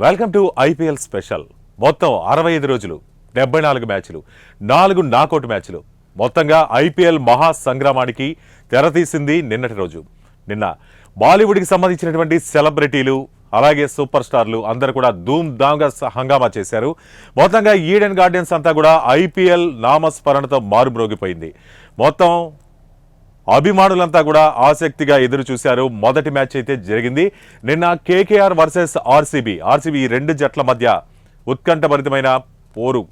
Welcome to IPL special. మొత్తం 65 రోజులు, 74 మ్యాచ్లు, 4 నాకౌట్ మ్యాచ్లు, మొత్తంగా ఐపీఎల్ మహా సంగ్రామానికి తెరతీసింది నిన్నటి రోజు. నిన్న బాలీవుడ్కి సంబంధించినటువంటి సెలబ్రిటీలు అలాగే సూపర్ స్టార్లు అందరూ కూడా ధూమ్ ధామ్గా హంగామా చేశారు. మొత్తంగా ఈడెన్ గార్డెన్స్ అంతా కూడా ఐపీఎల్ నామస్మరణతో మారుమ్రోగిపోయింది. మొత్తం అభిమానులంతా కూడా ఆసక్తిగా ఎదురు చూశారు. మొదటి మ్యాచ్ అయితే జరిగింది నిన్న. కేకేఆర్ వర్సెస్ ఆర్సీబీ ఈ రెండు జట్ల మధ్య ఉత్కంఠభరితమైన పోరు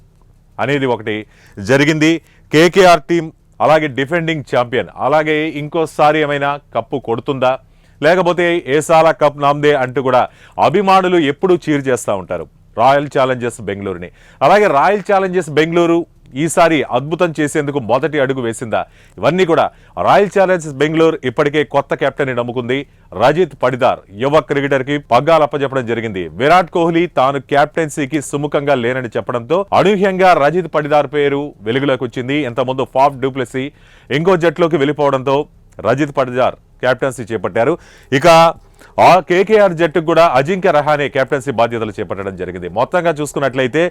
అనేది ఒకటి జరిగింది. కేకేఆర్ టీం అలాగే డిఫెండింగ్ ఛాంపియన్, అలాగే ఇంకోసారి ఏమైనా కప్పు కొడుతుందా లేకపోతే ఏసాల కప్ నామ్దే అంటూ కూడా అభిమానులు ఎప్పుడూ చీర్ చేస్తూ ఉంటారు రాయల్ ఛాలెంజర్స్ బెంగళూరుని. అలాగే రాయల్ ఛాలెంజర్స్ బెంగళూరు ఈసారి అద్భుతం చేసేందుకు మొదటి అడుగు వేసిందా? ఇవన్నీ కూడా రాయల్ ఛాలెంజర్స్ బెంగళూరు ఇప్పటికే కొత్త కెప్టెన్ నమ్ముకుంది. రజిత్ పడిదార్ యువ క్రికెటర్కి పగ్గాలప్పచెప్పడం జరిగింది. విరాట్ కోహ్లీ తాను కెప్టెన్సీకి సుముఖంగా లేనని చెప్పడంతో అనూహ్యంగా రజిత్ పడిదార్ పేరు వెలుగులోకి వచ్చింది. ఇంతకుముందు ఫాఫ్ డూప్లెసీ ఇంకో జట్లోకి వెళ్ళిపోవడంతో రజిత్ పడిదార్ కెప్టెన్సీ చేపట్టారు. ఇక ఆ కేకేఆర్ జట్టుకు కూడా అజింక్య రహానే కెప్టెన్సీ బాధ్యతలు చేపట్టడం జరిగింది. మొత్తంగా చూసుకున్నట్లయితే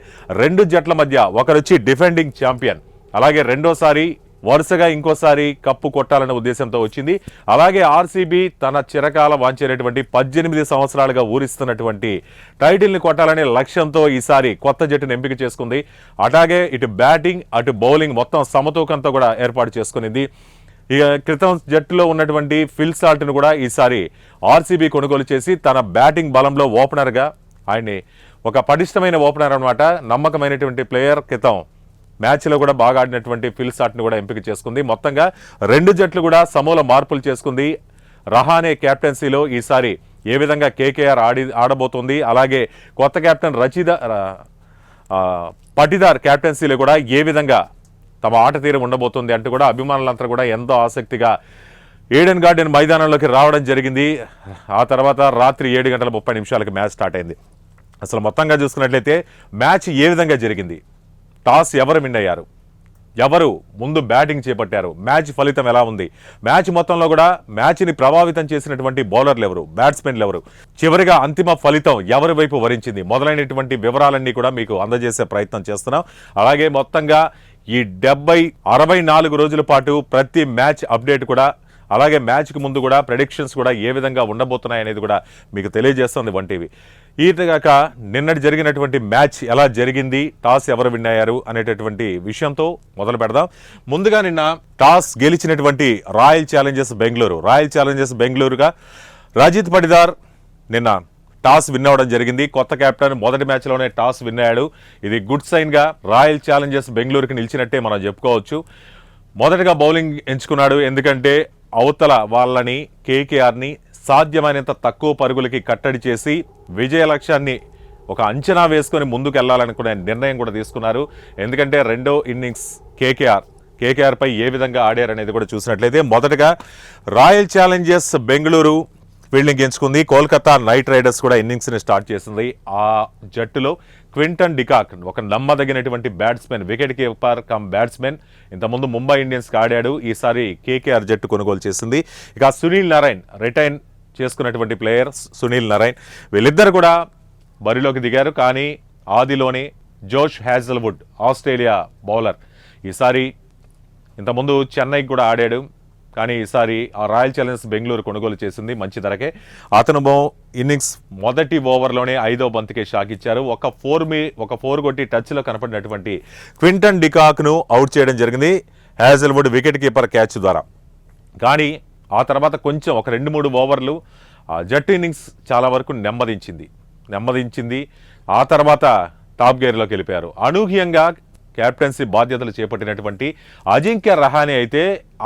రెండు జట్ల మధ్య ఒకరొచ్చి డిఫెండింగ్ ఛాంపియన్, అలాగే రెండోసారి వరుసగా ఇంకోసారి కప్పు కొట్టాలనే ఉద్దేశంతో వచ్చింది. అలాగే ఆర్సీబీ తన చిరకాల వాంచేటటువంటి 18 సంవత్సరాలుగా ఊరిస్తున్నటువంటి టైటిల్ని కొట్టాలనే లక్ష్యంతో ఈసారి కొత్త జట్టును ఎంపిక చేసుకుంది. అట్లాగే ఇటు బ్యాటింగ్ అటు బౌలింగ్ మొత్తం సమతూకంతో కూడా ఏర్పాటు చేసుకునింది. ఇక క్రితం జట్టులో ఉన్నటువంటి ఫిల్ సాల్ట్ను కూడా ఈసారి ఆర్సీబీ కొనుగోలు చేసి తన బ్యాటింగ్ బలంలో ఓపెనర్గా ఆయన్ని ఒక పటిష్టమైన ఓపెనర్ అనమాట, నమ్మకమైనటువంటి ప్లేయర్. క్రితం మ్యాచ్లో కూడా బాగా ఆడినటువంటి ఫిల్ సాల్ట్ను కూడా ఎంపిక చేసుకుంది. మొత్తంగా రెండు జట్లు కూడా సమూల మార్పులు చేసుకుంది. రహానే కెప్టెన్సీలో ఈసారి ఏ విధంగా కేకేఆర్ ఆడబోతుంది, అలాగే కొత్త కెప్టెన్ పటిదార్ కెప్టెన్సీలో కూడా ఏ విధంగా తమ ఆట తీరు ఉండబోతుంది అంటూ కూడా అభిమానులంతా కూడా ఎంతో ఆసక్తిగా ఈడెన్ గార్డెన్ మైదానంలోకి రావడం జరిగింది. ఆ తర్వాత రాత్రి 7:30 మ్యాచ్ స్టార్ట్ అయింది. అసలు మొత్తంగా చూసుకున్నట్లయితే మ్యాచ్ ఏ విధంగా జరిగింది, టాస్ ఎవరు విన్ అయ్యారు, ఎవరు ముందు బ్యాటింగ్ చేపట్టారు, మ్యాచ్ ఫలితం ఎలా ఉంది, మ్యాచ్ మొత్తంలో కూడా మ్యాచ్ని ప్రభావితం చేసినటువంటి బౌలర్లు ఎవరు, బ్యాట్స్మెన్లు ఎవరు, చివరిగా అంతిమ ఫలితం ఎవరి వైపు వరించింది మొదలైనటువంటి వివరాలన్నీ కూడా మీకు అందజేసే ప్రయత్నం చేస్తున్నాం. అలాగే మొత్తంగా ఈ 64 రోజుల పాటు ప్రతి మ్యాచ్ అప్డేట్ కూడా, అలాగే మ్యాచ్కి ముందు కూడా ప్రెడిక్షన్స్ కూడా ఏ విధంగా ఉండబోతున్నాయి అనేది కూడా మీకు తెలియజేస్తుంది వన్ టీవీ. ఈతగాక నిన్నటి జరిగినటువంటి మ్యాచ్ ఎలా జరిగింది, టాస్ ఎవరు విన్ అయ్యారు అనేటటువంటి విషయంతో మొదలు పెడదాం. ముందుగా నిన్న టాస్ గెలిచినటువంటి రాయల్ ఛాలెంజర్స్ బెంగళూరుగా రజిత్ పడిదార్ నిన్న టాస్ విన్ అవ్వడం జరిగింది. కొత్త కెప్టెన్ మొదటి మ్యాచ్లోనే టాస్ విన్ అయ్యాడు. ఇది గుడ్ సైన్గా రాయల్ ఛాలెంజర్స్ బెంగళూరుకి నిలిచినట్టే మనం చెప్పుకోవచ్చు. మొదటగా బౌలింగ్ ఎంచుకున్నాడు, ఎందుకంటే అవతల వాళ్ళని కేకేఆర్ని సాధ్యమైనంత తక్కువ పరుగులకి కట్టడి చేసి విజయ లక్ష్యాన్ని ఒక అంచనా వేసుకొని ముందుకు వెళ్ళాలనుకునే నిర్ణయం కూడా తీసుకున్నారు. ఎందుకంటే రెండో ఇన్నింగ్స్ కేకేఆర్ పై ఏ విధంగా ఆడారనేది కూడా చూసినట్లయితే మొదటగా రాయల్ ఛాలెంజర్స్ బెంగళూరు ఫీల్డింగ్ ఎంచుకుంది. కోల్కతా నైట్ రైడర్స్ కూడా ఇన్నింగ్స్ని స్టార్ట్ చేసింది. ఆ జట్టులో క్వింటన్ డికాక్ ఒక నమ్మదగినటువంటి batsmen, wicket keeper cum batsmen, ఇంతకుముందు ముంబై ఇండియన్స్కి ఆడాడు. ఈసారి కేకేఆర్ జట్టు కొనుగోలు చేసింది. ఇక సునీల్ నారాయణ్ రిటైన్ చేసుకున్నటువంటి ప్లేయర్ సునీల్ నారాయణ్, వీళ్ళిద్దరు కూడా బరిలోకి దిగారు. కానీ ఆదిలోనే జోష్ హ్యాజల్వుడ్ ఆస్ట్రేలియా బౌలర్ ఈసారి ఇంతకుముందు చెన్నైకి కూడా ఆడాడు, కానీ ఈసారి ఆ రాయల్ ఛాలెంజర్స్ బెంగళూరు కొనుగోలు చేసింది మంచి ధరకే. అతను ఇన్నింగ్స్ మొదటి ఓవర్లోనే 5వ బంతికే షాక్ ఇచ్చారు. ఒక ఫోర్ కొట్టి టచ్లో కనపడినటువంటి క్వింటన్ డికాక్ను అవుట్ చేయడం జరిగింది హ్యాజల్వుడ్ వికెట్ కీపర్ క్యాచ్ ద్వారా. కానీ ఆ తర్వాత కొంచెం ఒక 2-3 ఓవర్లు ఆ జట్టు ఇన్నింగ్స్ చాలా వరకు నెమ్మదించింది. ఆ తర్వాత టాప్ గేర్లోకి వెళ్ళిపోయారు. అనూహ్యంగా కెప్టెన్సీ బాధ్యతలు చేపట్టినటువంటి అజింక్య రహానే అయితే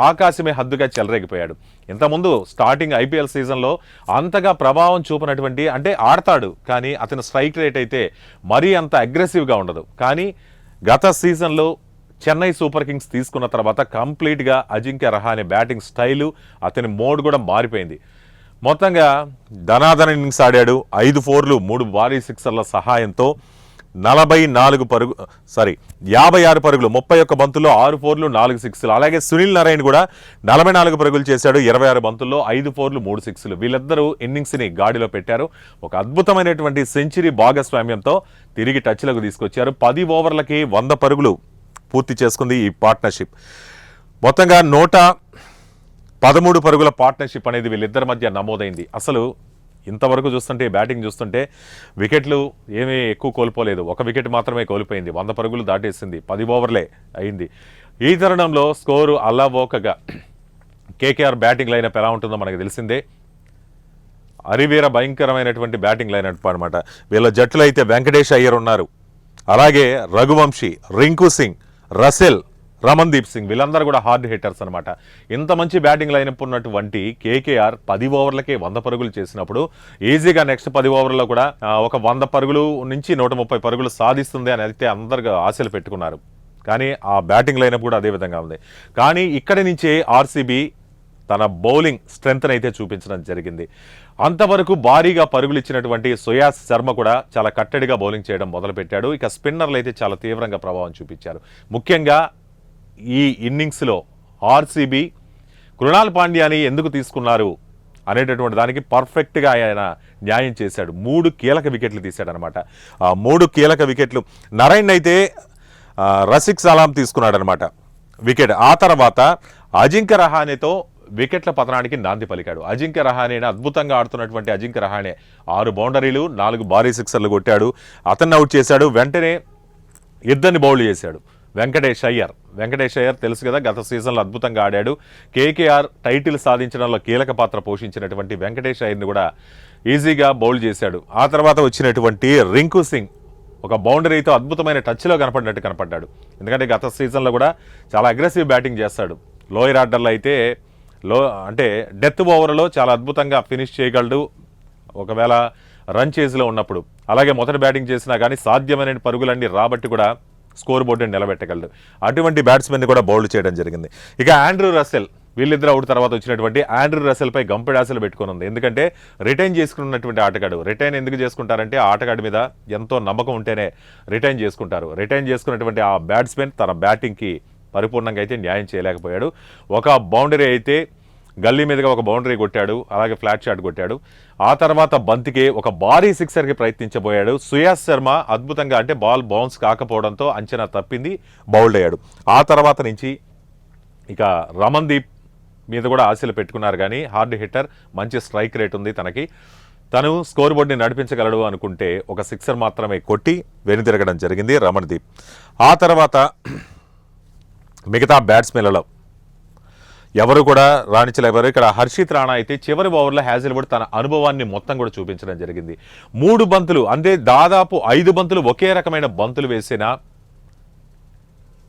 ఆకాశమే హద్దుగా చెలరేగిపోయాడు. ఇంతకుముందు స్టార్టింగ్ ఐపీఎల్ సీజన్లో అంతగా ప్రభావం చూపినటువంటి, అంటే ఆడతాడు కానీ అతని స్ట్రైక్ రేట్ అయితే మరీ అంత అగ్రెసివ్గా ఉండదు. కానీ గత సీజన్లో చెన్నై సూపర్ కింగ్స్ తీసుకున్న తర్వాత కంప్లీట్గా అజింక్య రహానే బ్యాటింగ్ స్టైలు, అతని మోడ్ కూడా మారిపోయింది. మొత్తంగా ధనాధన ఇన్నింగ్స్ ఆడాడు. 5 4లు 3 భారీ సిక్సర్ల సహాయంతో 56 పరుగులు 31 బంతుల్లో 6 4లు 4 6లు. అలాగే సునీల్ నారాయణ కూడా 44 పరుగులు చేశాడు, 26 బంతుల్లో 5 4లు 3 6లు. వీళ్ళిద్దరూ ఇన్నింగ్స్ని గాడిలో పెట్టారు. ఒక అద్భుతమైనటువంటి సెంచరీ భాగస్వామ్యంతో తిరిగి టచ్లకు తీసుకొచ్చారు. 10 ఓవర్లకి 100 పరుగులు పూర్తి చేసుకుంది ఈ పార్ట్నర్షిప్. మొత్తంగా 113 పరుగుల పార్ట్నర్షిప్ అనేది వీళ్ళిద్దరి మధ్య నమోదైంది. అసలు ఇంతవరకు చూస్తుంటే బ్యాటింగ్ చూస్తుంటే వికెట్లు ఏమీ ఎక్కువ కోల్పోలేదు, ఒక వికెట్ మాత్రమే కోల్పోయింది, 100 పరుగులు దాటేసింది, 10 ఓవర్లే అయింది. ఈ తరుణంలో స్కోరు అల్లావోకగా కేకేఆర్ బ్యాటింగ్ లైనప్ ఎలా ఉంటుందో మనకు తెలిసిందే. అరివీర భయంకరమైనటువంటి బ్యాటింగ్ లైనప్ అనమాట. వీళ్ళ జట్టులో అయితే వెంకటేష్ అయ్యర్ ఉన్నారు, అలాగే రఘువంశీ, రింకు సింగ్, రసెల్, రమన్దీప్ సింగ్, వీళ్ళందరూ కూడా హార్డ్ హిట్టర్స్ అనమాట. ఇంత మంచి బ్యాటింగ్ లైనప్ ఉన్నటువంటి కేకేఆర్ 10 ఓవర్లకే 100 పరుగులు చేసినప్పుడు ఈజీగా నెక్స్ట్ 10 ఓవర్లలో కూడా ఒక 100 పరుగులు నుంచి 130 పరుగులు సాధిస్తుంది అని అయితే అందరు ఆశలు పెట్టుకున్నారు. కానీ ఆ బ్యాటింగ్ లైనప్ కూడా అదే విధంగా ఉంది. కానీ ఇక్కడి నుంచే ఆర్సీబీ తన బౌలింగ్ స్ట్రెంగ్త్ అయితే చూపించడం జరిగింది. అంతవరకు భారీగా పరుగులు ఇచ్చినటువంటి సుయాస్ శర్మ కూడా చాలా కట్టడిగా బౌలింగ్ చేయడం మొదలుపెట్టాడు. ఇక స్పిన్నర్లు అయితే చాలా తీవ్రంగా ప్రభావం చూపించారు. ముఖ్యంగా ఈ ఇన్నింగ్స్లో ఆర్సీబీ కృణాల్ పాండ్యాని ఎందుకు తీసుకున్నారు అనేటటువంటి దానికి పర్ఫెక్ట్గా ఆయన న్యాయం చేశాడు. 3 కీలక వికెట్లు తీశాడనమాట. ఆ 3 కీలక వికెట్లు నరైన్ అయితే రసిక్ సలాం తీసుకున్నాడనమాట వికెట్. ఆ తర్వాత అజింక్య రహానేతో వికెట్ల పతనానికి నాంది పలికాడు. అజింక్య రహానే అద్భుతంగా ఆడుతున్నటువంటి అజింక్య రహానే 6 బౌండరీలు 4 భారీ సిక్సర్లు కొట్టాడు, అతన్ని అవుట్ చేశాడు. వెంటనే ఇద్దరిని బౌల్డ్ చేశాడు. వెంకటేష్ అయ్యర్ తెలుసు కదా, గత సీజన్లో అద్భుతంగా ఆడాడు. కేకేఆర్ టైటిల్ సాధించడంలో కీలక పాత్ర పోషించినటువంటి వెంకటేష్ అయ్యర్ని కూడా ఈజీగా బౌల్డ్ చేశాడు. ఆ తర్వాత వచ్చినటువంటి రింకు సింగ్ ఒక బౌండరీతో అద్భుతమైన టచ్లో కనపడ్డాడు. ఎందుకంటే గత సీజన్లో కూడా చాలా అగ్రెసివ్ బ్యాటింగ్ చేస్తాడు. లోయర్ ఆర్డర్లో అయితే డెత్ ఓవర్లో చాలా అద్భుతంగా ఫినిష్ చేయగలడు ఒకవేళ రన్ చేజ్లో ఉన్నప్పుడు. అలాగే మొదటి బ్యాటింగ్ చేసినా కానీ సాధ్యమైన పరుగులన్నీ రాబట్టి కూడా స్కోర్ బోర్డుని నిలబెట్టగలడు. అటువంటి బ్యాట్స్మెన్ని కూడా బౌల్డ్ చేయడం జరిగింది. ఇక ఆండ్రూ రసెల్, వీళ్ళిద్దరు అవుట్ తర్వాత వచ్చినటువంటి ఆండ్రూ రసెల్పై గంపెడాసలు పెట్టుకుని ఉంది. ఎందుకంటే రిటైన్ చేసుకున్నటువంటి ఆటగాడు. రిటైన్ ఎందుకు చేసుకుంటారంటే ఆటగాడి మీద ఎంతో నమ్మకం ఉంటేనే రిటైన్ చేసుకుంటారు. రిటైన్ చేసుకున్నటువంటి ఆ బ్యాట్స్మెన్ తన బ్యాటింగ్కి పరిపూర్ణంగా అయితే న్యాయం చేయలేకపోయాడు. ఒక బౌండరీ అయితే గల్లీ మీదుగా ఒక బౌండరీ కొట్టాడు, అలాగే ఫ్లాట్ షాట్ కొట్టాడు. ఆ తర్వాత బంతికి ఒక భారీ సిక్సర్కి ప్రయత్నించబోయాడు. సుయాస్ శర్మ అద్భుతంగా బాల్ బౌన్స్ కాకపోవడంతో అంచనా తప్పింది, బౌల్డ్ అయ్యాడు. ఆ తర్వాత నుంచి ఇక రమన్దీప్ మీద కూడా ఆశలు పెట్టుకున్నారు. కానీ హార్డ్ హిట్టర్, మంచి స్ట్రైక్ రేట్ ఉంది తనకి, తను స్కోర్ బోర్డుని నడిపించగలడు అనుకుంటే ఒక సిక్సర్ మాత్రమే కొట్టి వెనుతిరగడం జరిగింది రమన్దీప్. ఆ తర్వాత మిగతా బ్యాట్స్మెన్లలో ఎవరు కూడా రాణించలేవారు. ఇక్కడ హర్షిత్ రాణా అయితే చివరి ఓవర్లో హ్యాజిల్వుడ్ తన అనుభవాన్ని మొత్తం కూడా చూపించడం జరిగింది. 3 బంతులు దాదాపు 5 బంతులు ఒకే రకమైన బంతులు వేసినా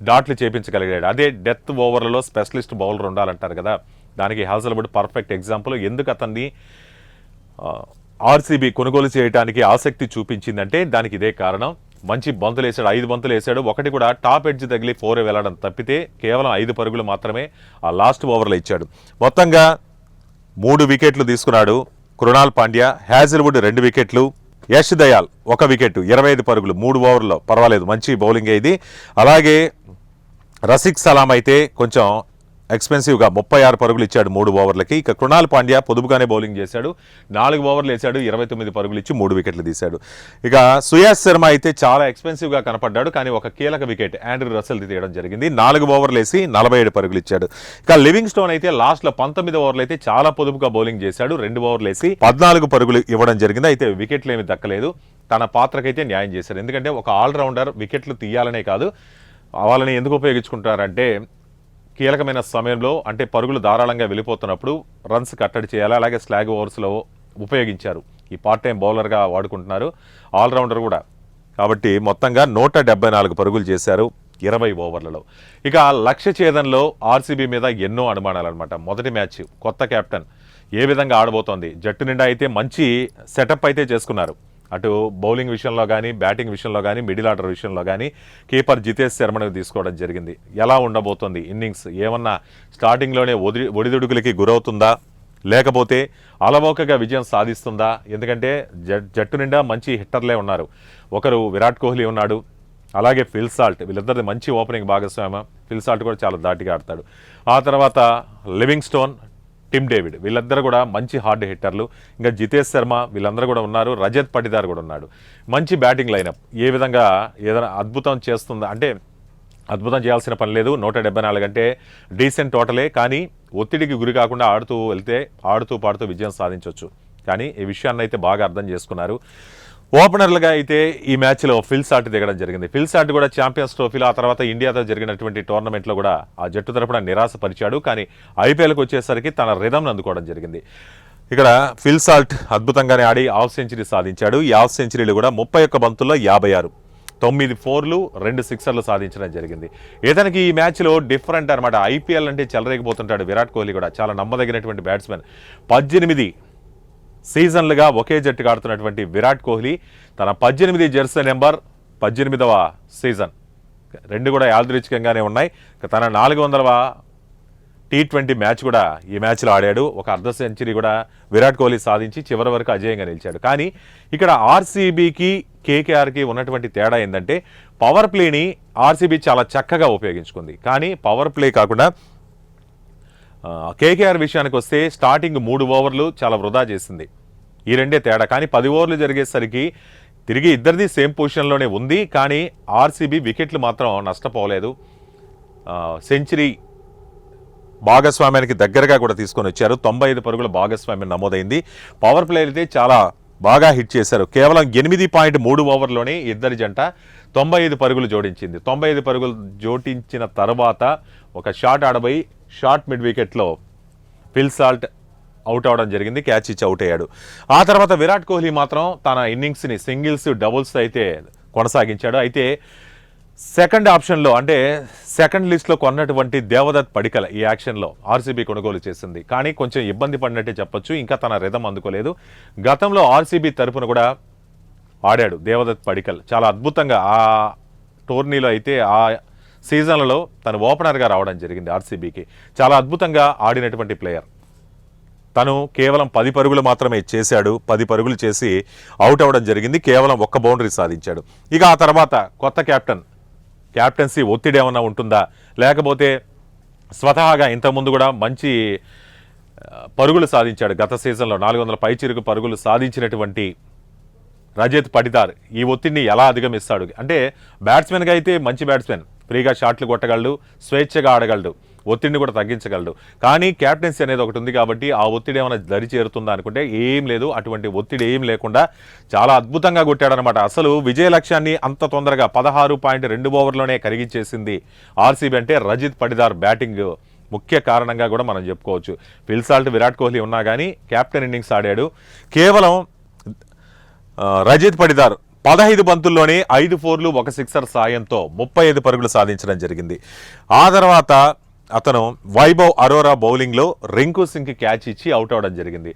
డాట్లు చేపించగలిగాడు. అదే డెత్ ఓవర్లలో స్పెషలిస్ట్ బౌలర్ ఉండాలంటారు కదా, దానికి హ్యాజిల్వుడ్ పర్ఫెక్ట్ ఎగ్జాంపుల్. ఎందుకు అతన్ని ఆర్సీబీ కొనుగోలు చేయడానికి ఆసక్తి చూపించిందంటే దానికి ఇదే కారణం. మంచి బంతులు వేసాడు, 5 బంతులు వేసాడు. ఒకటి కూడా టాప్ ఎడ్జ్ తగిలి 4 వెళ్ళడం తప్పితే కేవలం 5 పరుగులు మాత్రమే ఆ లాస్ట్ ఓవర్లో ఇచ్చాడు. మొత్తంగా 3 వికెట్లు తీసుకున్నాడు కృణాల్ పాండ్యా. హ్యాజిల్వుడ్ 2 వికెట్లు, యష్ దయాల్ 1 వికెట్, 25 పరుగులు 3 ఓవర్లో. పర్వాలేదు, మంచి బౌలింగ్ ఇది. అలాగే రసిక్ సలాం అయితే కొంచెం ఎక్స్పెన్సివ్గా 36 పరుగులు ఇచ్చాడు 3 ఓవర్లకి. ఇక కృణాల్ పాండ్యా పొదుపుగానే బౌలింగ్ చేశాడు, 4 ఓవర్లు వేశాడు, 29 పరుగులు ఇచ్చి 3 వికెట్లు తీశాడు. ఇక సుయాస్ శర్మ అయితే చాలా ఎక్స్పెన్సివ్గా కనపడ్డాడు, కానీ ఒక కీలక వికెట్ ఆండ్రూ రసెల్ తీయడం జరిగింది. 4 ఓవర్లు వేసి 47 పరుగులు ఇచ్చాడు. ఇక లివింగ్ స్టోన్ అయితే లాస్ట్లో 19 ఓవర్లు అయితే చాలా పొదుపుగా బౌలింగ్ చేశాడు, 2 ఓవర్లు వేసి 14 పరుగులు ఇవ్వడం జరిగింది. అయితే వికెట్లు ఏమి దక్కలేదు, తన పాత్రకైతే న్యాయం చేశాడు. ఎందుకంటే ఒక ఆల్రౌండర్ వికెట్లు తీయాలనే కాదు, వాళ్ళని ఎందుకు ఉపయోగించుకుంటారంటే కీలకమైన సమయంలో పరుగులు ధారాళంగా వెళ్ళిపోతున్నప్పుడు రన్స్ కట్టడి చేయాలి. అలాగే స్లాగ్ ఓవర్స్లో ఉపయోగించారు. ఈ పార్ట్ టైం బౌలర్గా వాడుకుంటున్నారు, ఆల్రౌండర్ కూడా. కాబట్టి మొత్తంగా 174 పరుగులు చేశారు 20 ఓవర్లలో. ఇక లక్ష్య ఛేదనలో ఆర్సీబీ మీద ఎన్నో అనుమానాలు అనమాట. మొదటి మ్యాచ్ కొత్త కెప్టెన్ ఏ విధంగా ఆడబోతోంది, జట్టు నిండా అయితే మంచి సెటప్ అయితే చేసుకున్నారు. అటు బౌలింగ్ విషయంలో కానీ, బ్యాటింగ్ విషయంలో కానీ, మిడిల్ ఆర్డర్ విషయంలో కానీ కీపర్ జితేష్ శర్మను తీసుకోవడం జరిగింది. ఎలా ఉండబోతోంది ఇన్నింగ్స్, ఏమన్నా స్టార్టింగ్లోనే ఒడిదుడుకులకి గురవుతుందా, లేకపోతే అలవోకగా విజయం సాధిస్తుందా? ఎందుకంటే జట్టు నిండా మంచి హిట్టర్లే ఉన్నారు. ఒకరు విరాట్ కోహ్లీ ఉన్నాడు, అలాగే ఫిల్ సాల్ట్, వీళ్ళిద్దరిది మంచి ఓపెనింగ్ భాగస్వామ్యం. ఫిల్ సాల్ట్ కూడా చాలా దాటిగా ఆడతాడు. ఆ తర్వాత లివింగ్స్టోన్, టిమ్ డేవిడ్, వీళ్ళిద్దరు కూడా మంచి హార్డ్ హిట్టర్లు. ఇంకా జితేష్ శర్మ, వీళ్ళందరూ కూడా ఉన్నారు. రజత్ పటిదార్ కూడా ఉన్నాడు. మంచి బ్యాటింగ్ లైనప్. ఏ విధంగా ఏదైనా అద్భుతం చేస్తుందా అంటే అద్భుతం చేయాల్సిన పని లేదు. 174 అంటే డీసెంట్ టోటలే. కానీ ఒత్తిడికి గురి కాకుండా ఆడుతూ వెళ్తే ఆడుతూ పాడుతూ విజయం సాధించవచ్చు. కానీ ఈ విషయాన్ని అయితే బాగా అర్థం చేసుకున్నారు. ఓపెనర్లుగా అయితే ఈ మ్యాచ్లో ఫిల్ సాల్ట్ దిగడం జరిగింది. ఫిల్ సాల్ట్ కూడా ఛాంపియన్స్ ట్రోఫీలో, ఆ తర్వాత ఇండియాతో జరిగినటువంటి టోర్నమెంట్లో కూడా ఆ జట్టు తరపున నిరాశపరిచాడు. కానీ ఐపీఎల్కి వచ్చేసరికి తన రిథంను అందుకోవడం జరిగింది. ఇక్కడ ఫిల్ సాల్ట్ అద్భుతంగానే ఆడి హాఫ్ సెంచరీ సాధించాడు. ఈ హాఫ్ సెంచరీలు కూడా 31 బంతుల్లో 56, 9 4లు 2 6లు సాధించడం జరిగింది. ఇతనికి ఈ మ్యాచ్లో డిఫరెంట్ అనమాట. ఐపీఎల్ అంటే చెలరేగిపోతుంటాడు విరాట్ కోహ్లీ కూడా. చాలా నమ్మదగినటువంటి బ్యాట్స్మెన్. 18 సీజన్లుగా ఒకే జట్టుగా ఆడుతున్నటువంటి విరాట్ కోహ్లీ తన 18 జెర్సీ నెంబర్ 18వ సీజన్, రెండు కూడా యాదృచ్ఛికంగానే ఉన్నాయి. తన 400వ T20 మ్యాచ్ కూడా ఈ మ్యాచ్లో ఆడాడు. ఒక అర్ధ సెంచరీ కూడా విరాట్ కోహ్లీ సాధించి చివరి వరకు అజేయంగా నిలిచాడు. కానీ ఇక్కడ ఆర్సీబీకి కేకేఆర్కి ఉన్నటువంటి తేడా ఏంటంటే పవర్ ప్లేని ఆర్సీబీ చాలా చక్కగా ఉపయోగించుకుంది. కానీ పవర్ ప్లే కాకుండా కేకేఆర్ విషయానికి వస్తే స్టార్టింగ్ 3 ఓవర్లు చాలా వృధా చేసింది. ఈ రెండే తేడా. కానీ 10 ఓవర్లు జరిగేసరికి తిరిగి ఇద్దరిది సేమ్ పొజిషన్లోనే ఉంది. కానీ ఆర్సీబీ వికెట్లు మాత్రం నష్టపోలేదు. సెంచరీ భాగస్వామ్యానికి దగ్గరగా కూడా తీసుకొని వచ్చారు. 95 పరుగుల భాగస్వామ్యం నమోదైంది. పవర్ ప్లే అయితే చాలా బాగా హిట్ చేశారు. కేవలం 8.3 ఓవర్లోనే ఇద్దరి జంట 95 పరుగులు జోడించింది. 95 పరుగులు జోడించిన తర్వాత ఒక షాట్ ఆడబోయి షార్ట్ మిడ్ వికెట్లో ఫిల్ సాల్ట్ అవుట్ అవడం జరిగింది. క్యాచ్ ఇచ్చి అవుట్ అయ్యాడు. ఆ తర్వాత విరాట్ కోహ్లీ మాత్రం తన ఇన్నింగ్స్ని సింగిల్స్ డబుల్స్ అయితే కొనసాగించాడు. అయితే సెకండ్ ఆప్షన్లో అంటే సెకండ్ లిస్ట్లో కొన్నటువంటి దేవదత్ పడికల్ ఈ యాక్షన్లో ఆర్సీబీ కొనుగోలు చేసింది. కానీ కొంచెం ఇబ్బంది పడినట్టే చెప్పొచ్చు. ఇంకా తన రిథం అందుకోలేదు. గతంలో ఆర్సీబీ తరపున కూడా ఆడాడు దేవదత్ పడికల్. చాలా అద్భుతంగా ఆ టోర్నీలో అయితే ఆ సీజన్లలో తను ఓపెనర్గా రావడం జరిగింది ఆర్సీబీకి. చాలా అద్భుతంగా ఆడినటువంటి ప్లేయర్. తను కేవలం 10 పరుగులు మాత్రమే చేశాడు. 10 పరుగులు చేసి అవుట్ అవ్వడం జరిగింది. కేవలం 1 బౌండరీ సాధించాడు. ఇక ఆ తర్వాత కొత్త క్యాప్టెన్సీ ఒత్తిడి ఏమన్నా ఉంటుందా, లేకపోతే స్వతహాగా ఇంతకుముందు కూడా మంచి పరుగులు సాధించాడు. గత సీజన్లో 400 పైచిరుకు పరుగులు సాధించినటువంటి రజత్ పటిదార్ ఈ ఒత్తిడిని ఎలా అధిగమిస్తాడు అంటే బ్యాట్స్మెన్గా అయితే మంచి బ్యాట్స్మెన్, ఫ్రీగా షాట్లు కొట్టగలడు, స్వేచ్ఛగా ఆడగలడు, ఒత్తిడిని కూడా తగ్గించగలడు. కానీ క్యాప్టెన్సీ అనేది ఒకటి ఉంది కాబట్టి ఆ ఒత్తిడి ఏమైనా దరి చేరుతుందా అనుకుంటే ఏం లేదు. అటువంటి ఒత్తిడి ఏం లేకుండా చాలా అద్భుతంగా కొట్టాడనమాట. అసలు విజయ లక్ష్యాన్ని అంత తొందరగా 16.2 ఓవర్లోనే కరిగించేసింది ఆర్సీబీ అంటే రజత్ పటిదార్ బ్యాటింగ్ ముఖ్య కారణంగా కూడా మనం చెప్పుకోవచ్చు. ఫిల్ సాల్ట్, విరాట్ కోహ్లీ ఉన్నా కానీ కెప్టెన్ ఇన్నింగ్స్ ఆడాడు. కేవలం రజత్ పటిదార్ 15 బంతుల్లోనే 5 4లు 1 6 సాయంతో 35 పరుగులు సాధించడం జరిగింది. ఆ తర్వాత అతను వైభవ్ అరోరా బౌలింగ్లో రింకు సింగ్కి క్యాచ్ ఇచ్చి అవుట్ అవడం జరిగింది.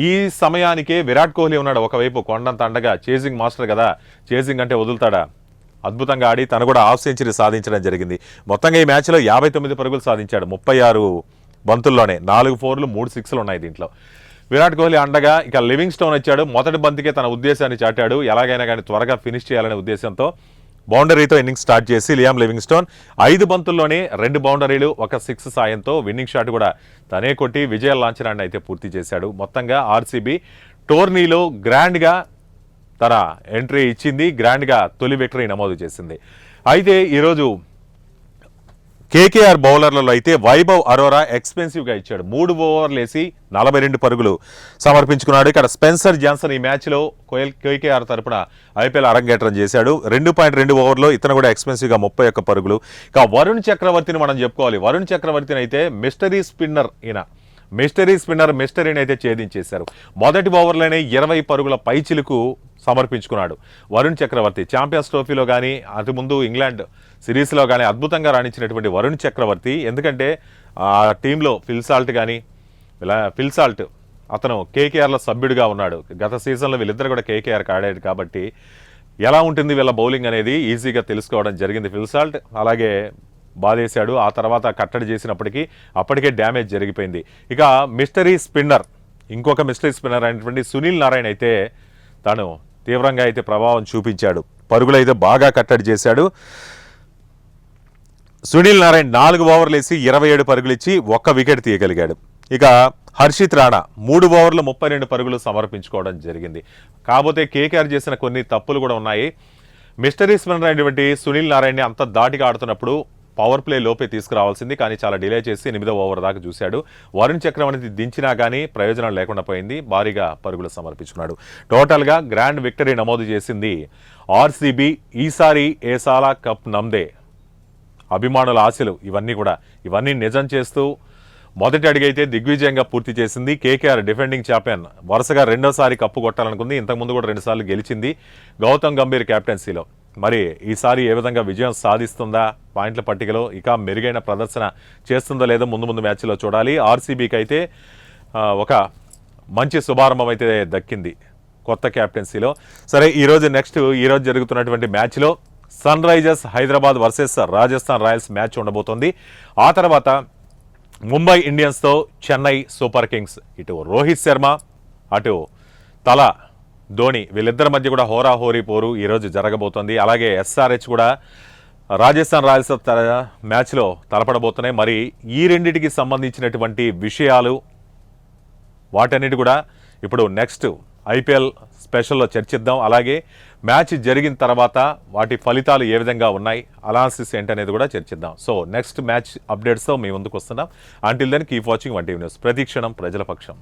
ఈ సమయానికే విరాట్ కోహ్లీ ఉన్నాడు ఒకవైపు కొండంత అండగా. చేజింగ్ మాస్టర్ కదా, చేజింగ్ అంటే వదులుతాడా? అద్భుతంగా ఆడి తను కూడా హాఫ్ సెంచరీ సాధించడం జరిగింది. మొత్తంగా ఈ మ్యాచ్లో 59 పరుగులు సాధించాడు 36 బంతుల్లోనే. 4 4లు 3 6లు ఉన్నాయి దీంట్లో. విరాట్ కోహ్లీ అండగా ఇక లివింగ్స్టోన్ వచ్చాడు. మొదటి బంతికే తన ఉద్దేశాన్ని చాటాడు. ఎలాగైనా కానీ త్వరగా ఫినిష్ చేయాలనే ఉద్దేశంతో బౌండరీతో ఇన్నింగ్స్ స్టార్ట్ చేసి లియామ్ లివింగ్స్టోన్ 5 బంతుల్లోనే 2 బౌండరీలు 1 6 సాయంతో విన్నింగ్ షాట్ కూడా తనే కొట్టి విజయ లాంఛనాన్ని అయితే పూర్తి చేశాడు. మొత్తంగా ఆర్సీబీ టోర్నీలో గ్రాండ్గా తన ఎంట్రీ ఇచ్చింది. గ్రాండ్గా తొలి విక్టరీ నమోదు చేసింది. అయితే ఈరోజు కేకేఆర్ బౌలర్లలో అయితే వైభవ్ అరోరా ఎక్స్పెన్సివ్గా ఇచ్చాడు. 3 ఓవర్లు వేసి 42 పరుగులు సమర్పించుకున్నాడు. ఇక్కడ స్పెన్సర్ జాన్సన్ ఈ మ్యాచ్లో కేకేఆర్ తరపున ఐపీఎల్ అరంగేట్రం చేశాడు. 2.2 ఓవర్లో ఇతను కూడా ఎక్స్పెన్సివ్గా 31 పరుగులు. ఇక వరుణ్ చక్రవర్తిని మనం చెప్పుకోవాలి. వరుణ్ చక్రవర్తిని అయితే మిస్టరీ స్పిన్నర్ మిస్టరీని అయితే ఛేదించేశారు. మొదటి ఓవర్లోనే 20 పరుగుల పైచిలుకు సమర్పించుకున్నాడు వరుణ్ చక్రవర్తి. ఛాంపియన్స్ ట్రోఫీలో కానీ అటు ముందు ఇంగ్లాండ్ సిరీస్లో కానీ అద్భుతంగా రాణించినటువంటి వరుణ్ చక్రవర్తి. ఎందుకంటే ఆ టీంలో ఫిల్ సాల్ట్ అతను కేకేఆర్లో సభ్యుడిగా ఉన్నాడు. గత సీజన్లో వీళ్ళిద్దరు కూడా కేకేఆర్కి ఆడాడు కాబట్టి ఎలా ఉంటుంది వీళ్ళ బౌలింగ్ అనేది ఈజీగా తెలుసుకోవడం జరిగింది ఫిల్ సాల్ట్. అలాగే బాధేశాడు. ఆ తర్వాత కట్టడి చేసినప్పటికీ అప్పటికే డ్యామేజ్ జరిగిపోయింది. ఇక మిస్టరీ స్పిన్నర్, ఇంకొక మిస్టరీ స్పిన్నర్ అయినటువంటి సునీల్ నారాయణ అయితే తాను తీవ్రంగా అయితే ప్రభావం చూపించాడు. పరుగులు అయితే బాగా కట్టడి చేశాడు. సునీల్ నారాయణ 4 ఓవర్లు వేసి 27 పరుగులు ఇచ్చి 1 వికెట్ తీయగలిగాడు. ఇక హర్షిత్ రాణా 3 ఓవర్లు 32 పరుగులు సమర్పించుకోవడం జరిగింది. కాకపోతే కేకేఆర్ చేసిన కొన్ని తప్పులు కూడా ఉన్నాయి. మిస్టరీ స్పిన్నర్ అయినటువంటి సునీల్ నారాయణని అంత దాటిగా ఆడుతున్నప్పుడు పవర్ ప్లే లోపే తీసుకురావాల్సింది, కానీ చాలా డిలే చేసి 8వ ఓవర్ దాకా చూశాడు. వరుణ్ చక్రవర్తి దించినా కానీ ప్రయోజనం లేకుండా పోయింది. భారీగా పరుగులు సమర్పించుకున్నాడు. టోటల్గా గ్రాండ్ విక్టరీ నమోదు చేసింది ఆర్సీబీ. ఈసారి ఏసాలా కప్ నమ్దే. అభిమానుల ఆశలు ఇవన్నీ నిజం చేస్తూ మొదటి అడుగైతే దిగ్విజయంగా పూర్తి చేసింది. కేకేఆర్ డిఫెండింగ్ ఛాంపియన్ వరుసగా రెండోసారి కప్పు కొట్టాలనుకుంది. ఇంతకుముందు కూడా 2 సార్లు గెలిచింది గౌతమ్ గంభీర్ కెప్టెన్సీలో. మరి ఈసారి ఏ విధంగా విజయం సాధిస్తుందా, పాయింట్ల పట్టికలో ఇక మెరుగైన ప్రదర్శన చేస్తుందో లేదో ముందు మ్యాచ్లో చూడాలి. ఆర్సీబీకి అయితే ఒక మంచి శుభారంభం అయితే దక్కింది కొత్త కెప్టెన్సీలో. సరే, ఈరోజు జరుగుతున్నటువంటి మ్యాచ్లో Sunrisers Hyderabad versus Rajasthan Royals match ఉండబోతోంది. ఆ తర్వాత ముంబై ఇండియన్స్తో చెన్నై సూపర్ కింగ్స్. ఇటు రోహిత్ శర్మ, అటు ధోని, వీళ్ళిద్దరి మధ్య కూడా హోరాహోరీ పోరు ఈరోజు జరగబోతోంది. అలాగే ఎస్ఆర్హెచ్ కూడా రాజస్థాన్ రాయల్స్ మ్యాచ్లో తలపడబోతున్నాయి. మరి ఈ రెండింటికి సంబంధించినటువంటి విషయాలు వాటన్నిటి కూడా ఇప్పుడు నెక్స్ట్ ఐపీఎల్ స్పెషల్లో చర్చిద్దాం. అలాగే మ్యాచ్ జరిగిన తర్వాత వాటి ఫలితాలు ఏ విధంగా ఉన్నాయి, అనాలిసిస్ ఏంటనేది కూడా చర్చిద్దాం. సో నెక్స్ట్ మ్యాచ్ అప్డేట్స్తో మీ ముందుకు వస్తున్నాం. Until then keep watching 1 TV news. ప్రతి క్షణం ప్రజల పక్షం.